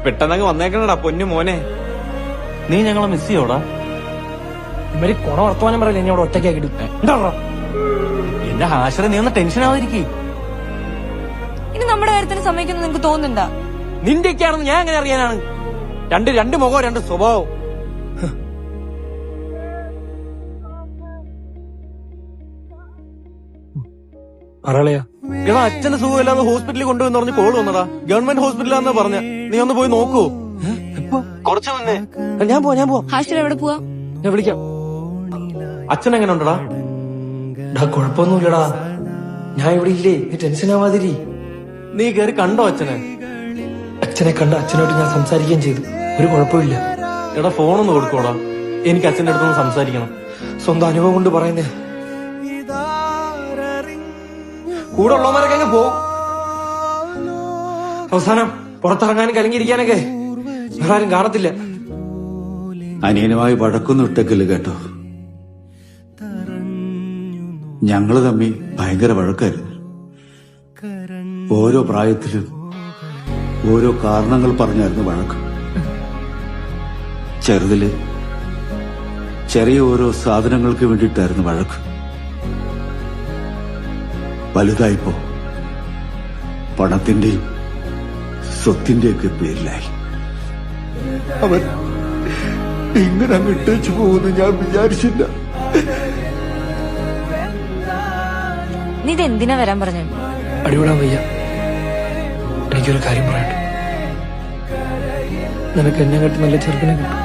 പെട്ടെന്നങ്ങ് വന്നേക്കണടാ പൊന്നു മോനെ. നീ ഞങ്ങളെ മിസ് ചെയ്യോടാ? ഇവര് കുണ വർത്തമാനം പറയില്ല, എന്നെ അവിടെ ഒറ്റയ്ക്കാക്കിട്ട്. എന്റെ ഹാഷറെ നീ ഒന്ന് ടെൻഷൻ ആവാതിരിക്കേ. ഇനി നമ്മുടെ കാര്യത്തിന് സമ്മതിക്കുന്നു നിങ്ങക്ക് തോന്നുന്നുണ്ടാ? നിന്റെയൊക്കെയാണെന്ന് ഞാൻ എങ്ങനെ അറിയാനാണ്? രണ്ട് മുഖവും രണ്ട് സ്വഭാവവും. പറയളയാ എടാ അച്ഛന് സുഖമില്ലാതെ ഹോസ്പിറ്റലിൽ കൊണ്ടുവന്ന് പറഞ്ഞ് കോള് വന്നടാ. ഗവൺമെന്റ് ഹോസ്പിറ്റലാന്ന് പറഞ്ഞ. നീ ഒന്ന് പോയി നോക്കൂ. കുറച്ച് മുന്നേ. ഞാൻ പോവാ. ഹാഷിർ എവിടെ പോവാ? ഞാൻ വിളിക്കാം. അച്ഛൻ എങ്ങനെ ഉണ്ടടാ? കുഴപ്പമൊന്നുമില്ലടാ, ഞാൻ ഇവിടെ ഇല്ലേ, നീ ടെൻഷൻ ആവാതിരി. നീ കേറി കണ്ടോ അച്ഛനെ? അച്ഛനെ കണ്ട, അച്ഛനോട്ട് ഞാൻ സംസാരിക്കുകയും ചെയ്തു, ഒരു കുഴപ്പമില്ല. എടാ ഫോണൊന്ന് കൊടുക്കോടാ, എനിക്ക് അച്ഛന്റെ അടുത്തൊന്ന് സംസാരിക്കണം. സ്വന്തം അനുഭവം കൊണ്ട് പറയുന്നേ. കൂടെ ഉള്ളവരൊക്കെ അങ്ങ് പോകും. അവസാനം പുറത്തിറങ്ങാനും കലങ്ങിയിരിക്കാനൊക്കെ വേറെ ആരും കാണത്തില്ല. അനിയനുമായി വഴക്കൊന്നും ഇട്ടേക്കില്ല കേട്ടോ. ഞങ്ങള് തമ്മി ഭയങ്കര വഴക്കായിരുന്നു. ഓരോ പ്രായത്തിലും ഓരോ കാരണങ്ങൾ പറഞ്ഞായിരുന്നു വഴക്ക്. ചെറുതില് ചെറിയ ഓരോ സാധനങ്ങൾക്ക് വേണ്ടിയിട്ടായിരുന്നു വഴക്ക്. വലുതായിപ്പോ പണത്തിന്റെയും സ്വത്തിന്റെയൊക്കെ പേരിലായി. അവൻ ഇങ്ങനെ വിട്ടേച്ചു പോകുമെന്ന് ഞാൻ വിചാരിച്ചില്ല. നീ ഇത് എന്തിനാ വരാൻ പറഞ്ഞു? അടിവിടാൻ വയ്യ. എനിക്കൊരു കാര്യം പറയട്ടെ, നിനക്ക് എന്നെ കട്ടി നല്ല ചെറുക്കനെ കിട്ടും.